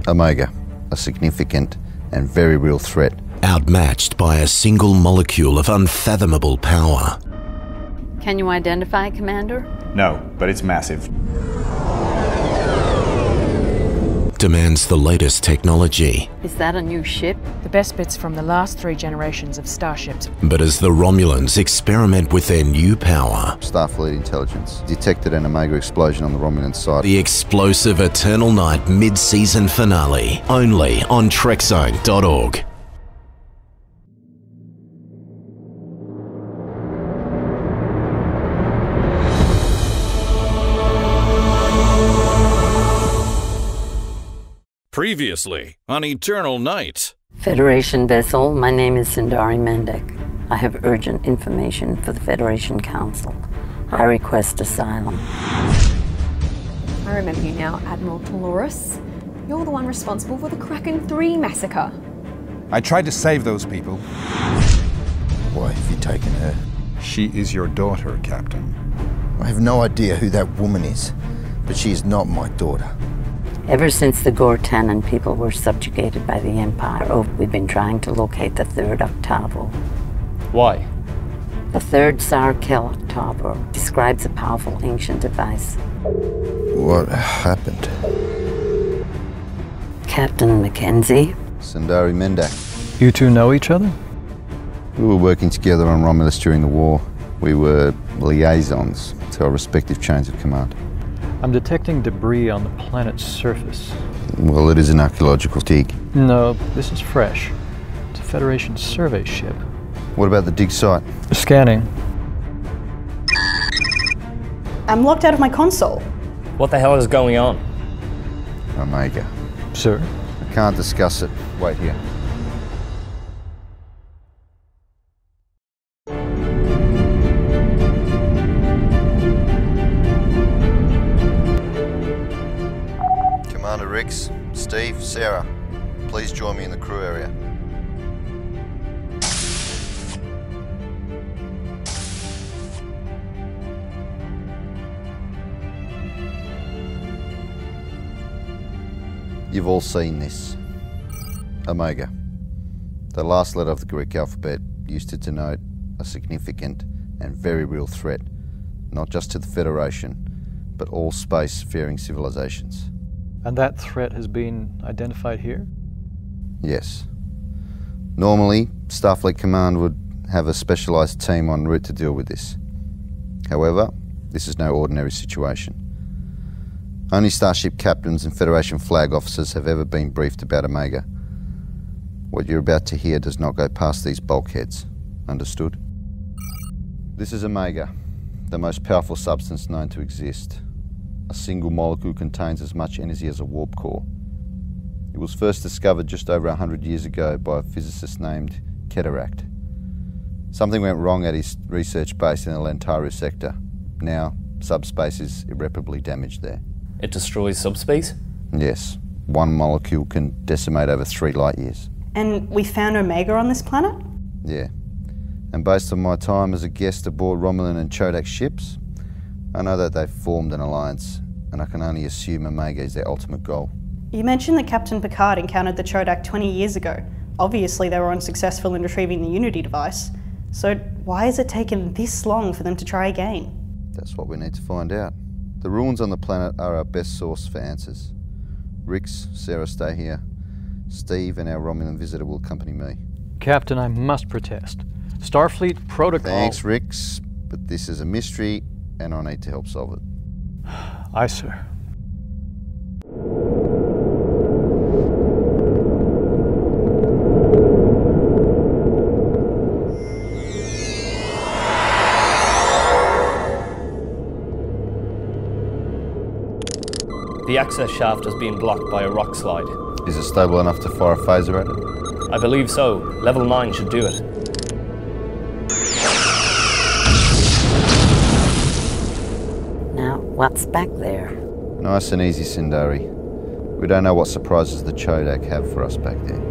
Omega, a significant and very real threat. Outmatched by a single molecule of unfathomable power. Can you identify, Commander? No, but it's massive. Demands the latest technology. Is that a new ship? The best bits from the last 3 generations of starships. But as the Romulans experiment with their new power, Starfleet intelligence detected an Omega explosion on the Romulan side. the explosive Eternal Night mid-season finale, only on TrekZone.org. Previously on Eternal Night. Federation vessel, my name is Sindari Mendek. I have urgent information for the Federation Council. I request asylum. I remember you now, Admiral Dolores. You're the one responsible for the Kraken 3 massacre. I tried to save those people. Why have you taken her? She is your daughter, Captain. I have no idea who that woman is, but she is not my daughter. Ever since the Gortanen people were subjugated by the Empire, we've been trying to locate the 3rd Octavo. Why? The 3rd Sarkel Octavo describes a powerful ancient device. What happened? Captain Mackenzie? Sindari Mendak. You two know each other? We were working together on Romulus during the war. We were liaisons to our respective chains of command. I'm detecting debris on the planet's surface. Well, it is an archaeological dig. No, this is fresh. It's a Federation survey ship. What about the dig site? Scanning. I'm locked out of my console. What the hell is going on? Omega. Sir? I can't discuss it. Wait here. Commander Rix, Steve, Sarah, please join me in the crew area. You've all seen this. Omega. The last letter of the Greek alphabet used to denote a significant and very real threat, not just to the Federation, but all space-faring civilizations. And that threat has been identified here? Yes. Normally, Starfleet Command would have a specialised team en route to deal with this. However, this is no ordinary situation. Only Starship captains and Federation flag officers have ever been briefed about Omega. What you're about to hear does not go past these bulkheads. Understood? This is Omega, the most powerful substance known to exist. A single molecule contains as much energy as a warp core. It was first discovered just over 100 years ago by a physicist named Cataract. Something went wrong at his research base in the Lantau sector. Now, subspace is irreparably damaged there. It destroys subspace? Yes. One molecule can decimate over 3 light years. And we found Omega on this planet? Yeah. And based on my time as a guest aboard Romulan and Chodak ships, I know that they've formed an alliance, and I can only assume Omega is their ultimate goal. You mentioned that Captain Picard encountered the Chodak 20 years ago. Obviously they were unsuccessful in retrieving the Unity device. So why has it taken this long for them to try again? That's what we need to find out. The ruins on the planet are our best source for answers. Rix, Sarah, stay here. Steve and our Romulan visitor will accompany me. Captain, I must protest. Starfleet protocol... Thanks, Rix, but this is a mystery and I need to help solve it. Aye, sir. The access shaft has been blocked by a rock slide. Is it stable enough to fire a phaser at it? I believe so. Level 9 should do it. Now, what's back there? Nice and easy, Sindari. We don't know what surprises the Chodak have for us back there.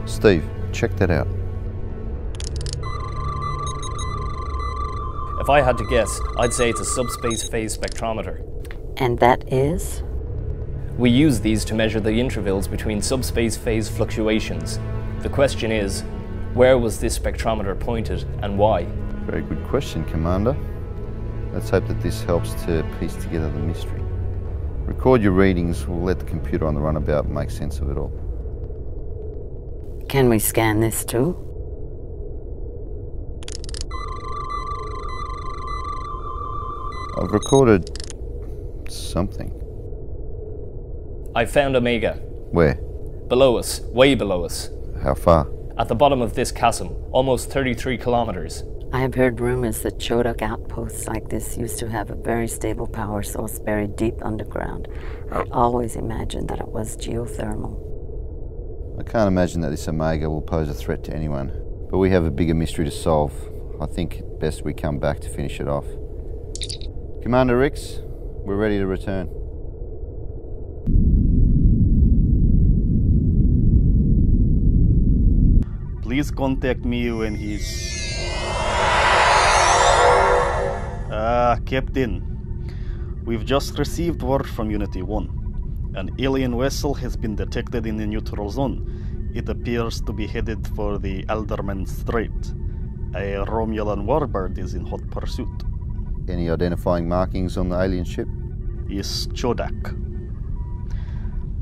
Steve, check that out. If I had to guess, I'd say it's a subspace phase spectrometer. And that is? We use these to measure the intervals between subspace phase fluctuations. The question is, where was this spectrometer pointed and why? Very good question, Commander. Let's hope that this helps to piece together the mystery. Record your readings. We'll let the computer on the runabout make sense of it all. Can we scan this too? I've recorded something. I found Omega. Where? Below us, way below us. How far? At the bottom of this chasm, almost 33 kilometers. I have heard rumors that Chodak outposts like this used to have a very stable power source buried deep underground. I always imagined that it was geothermal. I can't imagine that this Omega will pose a threat to anyone, but we have a bigger mystery to solve. I think best we come back to finish it off. Commander Rix, we're ready to return. Please contact me when he's... Captain. We've just received word from Unity 1. An alien vessel has been detected in the neutral zone. It appears to be headed for the Alderman Strait. A Romulan warbird is in hot pursuit. Any identifying markings on the alien ship? Yes, Chodak.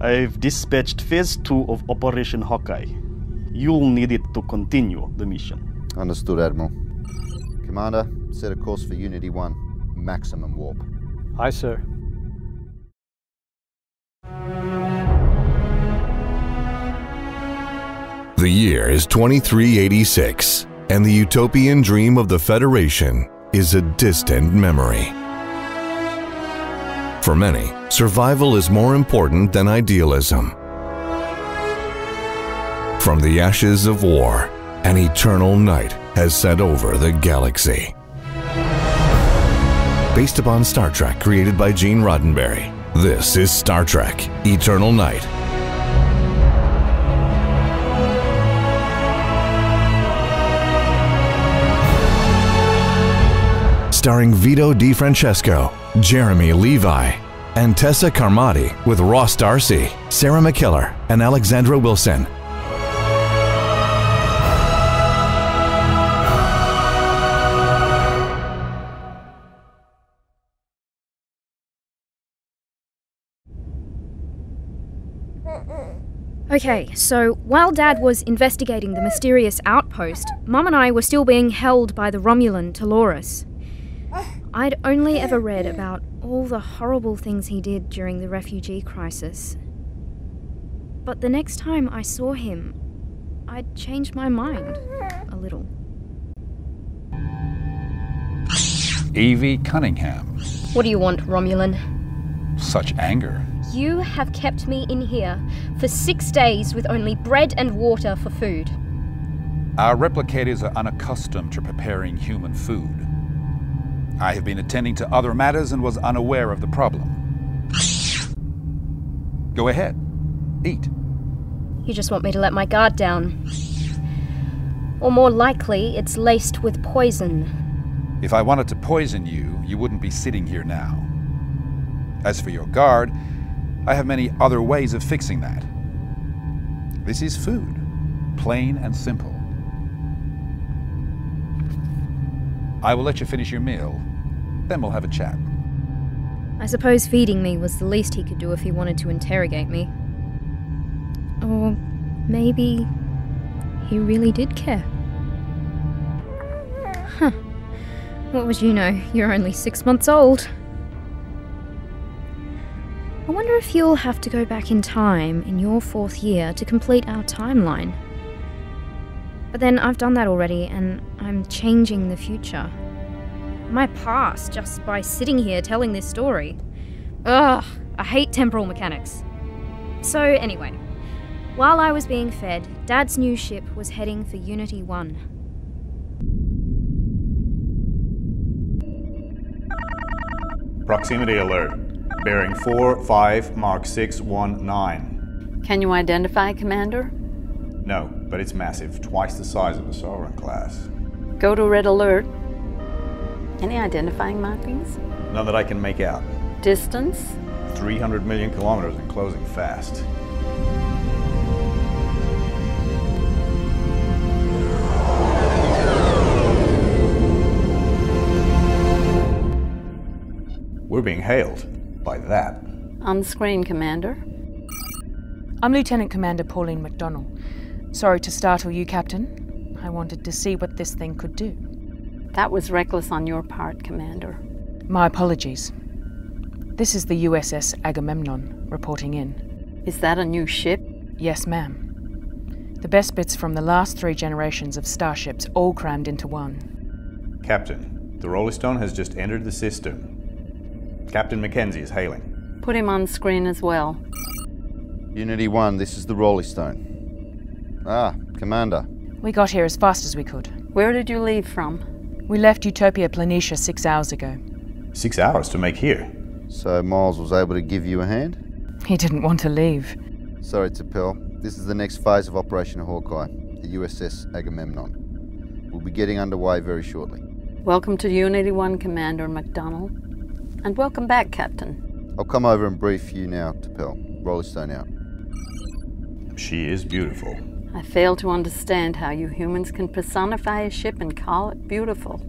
I've dispatched Phase 2 of Operation Hawkeye. You'll need it to continue the mission. Understood, Admiral. Commander, set a course for Unity 1. Maximum warp. Aye, sir. The year is 2386, and the utopian dream of the Federation is a distant memory. For many, survival is more important than idealism. From the ashes of war, an eternal night has set over the galaxy. Based upon Star Trek created by Gene Roddenberry, this is Star Trek: Eternal Night. Starring Vito DiFrancesco, Jeremy Levi, and Tessa Carmody, with Ross Darcy, Sarah McKellar, and Alexandra Wilson. Okay, so while Dad was investigating the mysterious outpost, Mum and I were still being held by the Romulan Dolores. I'd only ever read about all the horrible things he did during the refugee crisis. But the next time I saw him, I'd changed my mind a little. Evie Cunningham. What do you want, Romulan? Such anger. You have kept me in here for 6 days with only bread and water for food. Our replicators are unaccustomed to preparing human food. I have been attending to other matters and was unaware of the problem. Go ahead. Eat. You just want me to let my guard down. Or more likely, it's laced with poison. If I wanted to poison you, you wouldn't be sitting here now. As for your guard, I have many other ways of fixing that. This is food, plain and simple. I will let you finish your meal, then we'll have a chat. I suppose feeding me was the least he could do if he wanted to interrogate me. Or maybe he really did care. Huh. What would you know? You're only 6 months old. I wonder if you'll have to go back in time in your 4th year to complete our timeline. But then I've done that already, and I'm changing the future. My past, just by sitting here telling this story. Ugh, I hate temporal mechanics. So anyway, while I was being fed, Dad's new ship was heading for Unity 1. Proximity alert. Bearing 45, Mark 619. Can you identify, Commander? No, but it's massive, twice the size of the Sovereign class. Go to red alert. Any identifying markings? None that I can make out. Distance? 300 million kilometers and closing fast. We're being hailed by that. On screen, Commander. I'm Lieutenant Commander Pauline McDonnell. Sorry to startle you, Captain. I wanted to see what this thing could do. That was reckless on your part, Commander. My apologies. This is the U.S.S. Agamemnon reporting in. Is that a new ship? Yes, ma'am. The best bits from the last 3 generations of starships all crammed into one. Captain, the Rolling Stone has just entered the system. Captain Mackenzie is hailing. Put him on screen as well. Unity 1, this is the Rolling Stone. Ah, Commander. We got here as fast as we could. Where did you leave from? We left Utopia Planitia 6 hours ago. 6 hours to make here. So Miles was able to give you a hand? He didn't want to leave. Sorry, T'Pel. This is the next phase of Operation Hawkeye, the U.S.S. Agamemnon. We'll be getting underway very shortly. Welcome to Unity 1, Commander McDonnell. And welcome back, Captain. I'll come over and brief you now, T'Pel. Rolling Stone out. She is beautiful. I fail to understand how you humans can personify a ship and call it beautiful.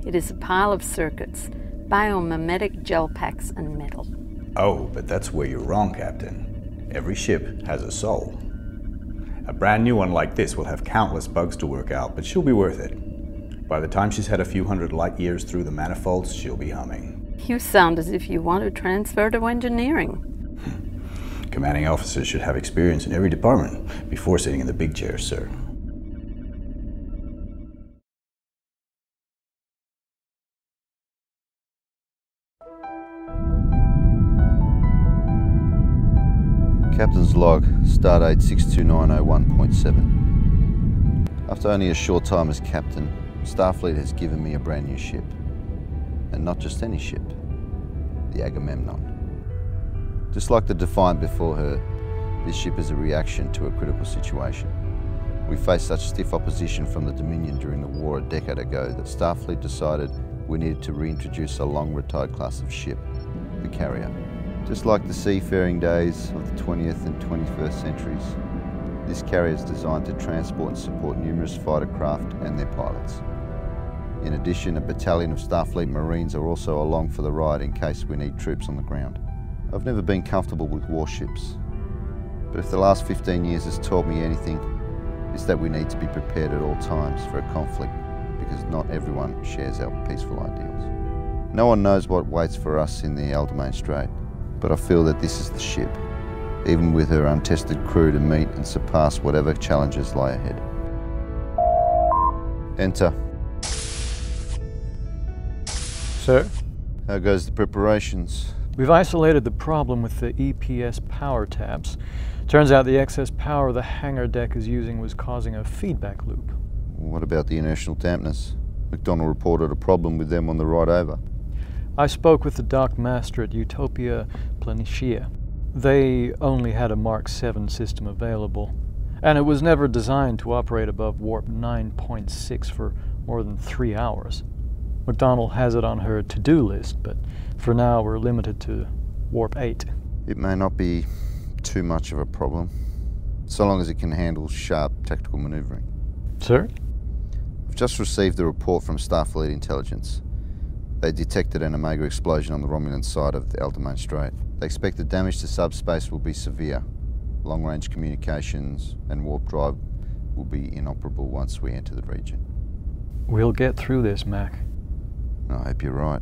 It is a pile of circuits, biomimetic gel packs and metal. Oh, but that's where you're wrong, Captain. Every ship has a soul. A brand new one like this will have countless bugs to work out, but she'll be worth it. By the time she's had a few hundred light years through the manifolds, she'll be humming. You sound as if you want to transfer to engineering. Commanding officers should have experience in every department before sitting in the big chair, sir. Captain's log, stardate 62901.7. After only a short time as captain, Starfleet has given me a brand new ship. And not just any ship, the Agamemnon. Just like the Defiant before her, this ship is a reaction to a critical situation. We faced such stiff opposition from the Dominion during the war a decade ago that Starfleet decided we needed to reintroduce a long-retired class of ship, the carrier. Just like the seafaring days of the 20th and 21st centuries, this carrier is designed to transport and support numerous fighter craft and their pilots. In addition, a battalion of Starfleet Marines are also along for the ride in case we need troops on the ground. I've never been comfortable with warships, but if the last 15 years has taught me anything, it's that we need to be prepared at all times for a conflict because not everyone shares our peaceful ideals. No one knows what waits for us in the Aldermain Strait, but I feel that this is the ship, even with her untested crew, to meet and surpass whatever challenges lie ahead. Enter. Sir? How goes the preparations? We've isolated the problem with the EPS power taps. Turns out the excess power the hangar deck is using was causing a feedback loop. What about the inertial dampness? McDonnell reported a problem with them on the ride over. I spoke with the dock master at Utopia Planitia. They only had a Mark 7 system available, and it was never designed to operate above warp 9.6 for more than 3 hours. McDonnell has it on her to-do list, but for now we're limited to warp 8. It may not be too much of a problem, so long as it can handle sharp tactical maneuvering. Sir? I've just received a report from Starfleet Intelligence. They detected an Omega explosion on the Romulan side of the Aldermain Strait. They expect the damage to subspace will be severe. Long-range communications and warp drive will be inoperable once we enter the region. We'll get through this, Mac. I hope you're right.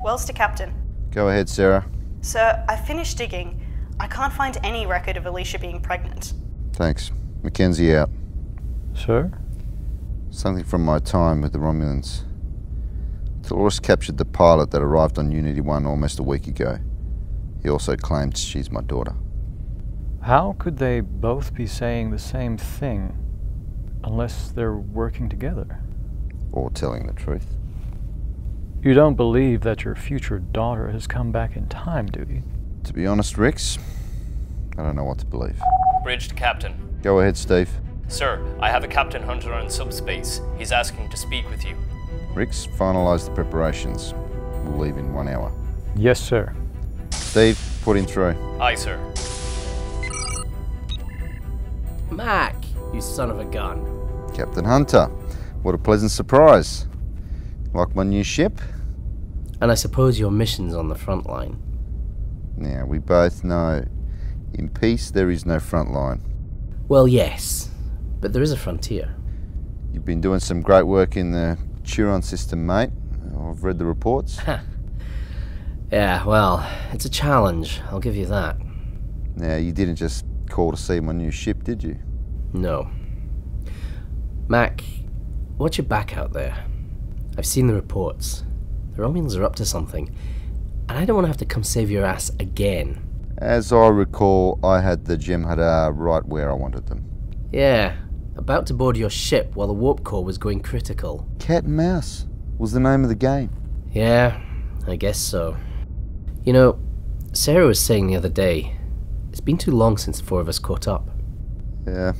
Wells to Captain. Go ahead, Sarah. Sir, I finished digging. I can't find any record of Alicia being pregnant. Thanks. Mackenzie out. Sir? Something from my time with the Romulans. Dolores captured the pilot that arrived on Unity 1 almost a week ago. He also claimed she's my daughter. How could they both be saying the same thing unless they're working together? Or telling the truth. You don't believe that your future daughter has come back in time, do you? To be honest, Rix, I don't know what to believe. Bridge to Captain. Go ahead, Steve. Sir, I have a Captain Hunter on subspace. He's asking to speak with you. Rix, finalise the preparations. We'll leave in 1 hour. Yes, sir. Steve, put him through. Aye, sir. Mac, you son of a gun. Captain Hunter, what a pleasant surprise. Like my new ship? And I suppose your mission's on the front line. Now, we both know, in peace there is no front line. Well, yes, but there is a frontier. You've been doing some great work in the Turon system, mate. I've read the reports. Yeah, well, it's a challenge, I'll give you that. Now, you didn't just call to see my new ship, did you? No. Mac, watch your back out there. I've seen the reports. The Romulans are up to something, and I don't want to have to come save your ass again. As I recall, I had the Jem'Hadar right where I wanted them. Yeah, about to board your ship while the warp core was going critical. Cat and mouse was the name of the game. Yeah, I guess so. You know, Sarah was saying the other day, it's been too long since the four of us caught up. Yeah,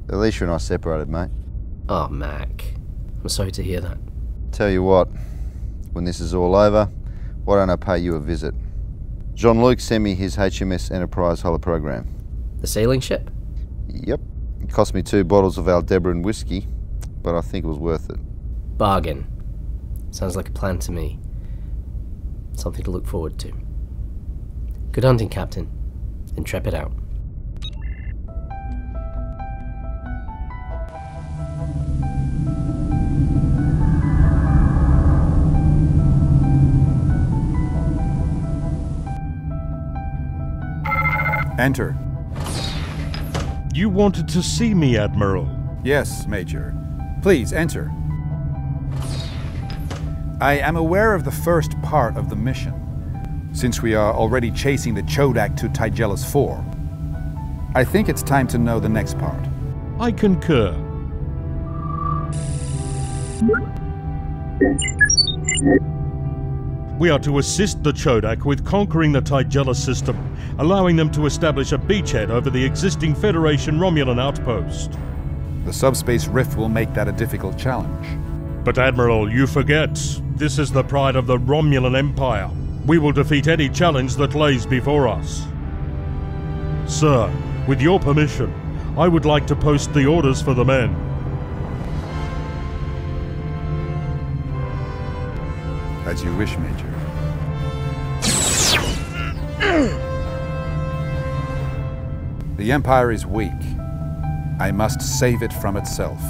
Alicia and I separated, mate. Oh, Mac. I'm sorry to hear that. Tell you what, when this is all over, why don't I pay you a visit? Jean-Luc sent me his HMS Enterprise holoprogram. The sailing ship? Yep. It cost me 2 bottles of Aldebaran whiskey, but I think it was worth it. Bargain. Sounds like a plan to me. Something to look forward to. Good hunting, Captain. Intrepid out. Enter. You wanted to see me, Admiral? Yes, Major. Please, enter. I am aware of the first part of the mission, since we are already chasing the Chodak to Tygelis 4. I think it's time to know the next part. I concur. We are to assist the Chodak with conquering the Tygelis system, allowing them to establish a beachhead over the existing Federation Romulan outpost. The subspace rift will make that a difficult challenge. But Admiral, you forget, this is the pride of the Romulan Empire. We will defeat any challenge that lays before us. Sir, with your permission, I would like to post the orders for the men. As you wish, Major. The Empire is weak. I must save it from itself.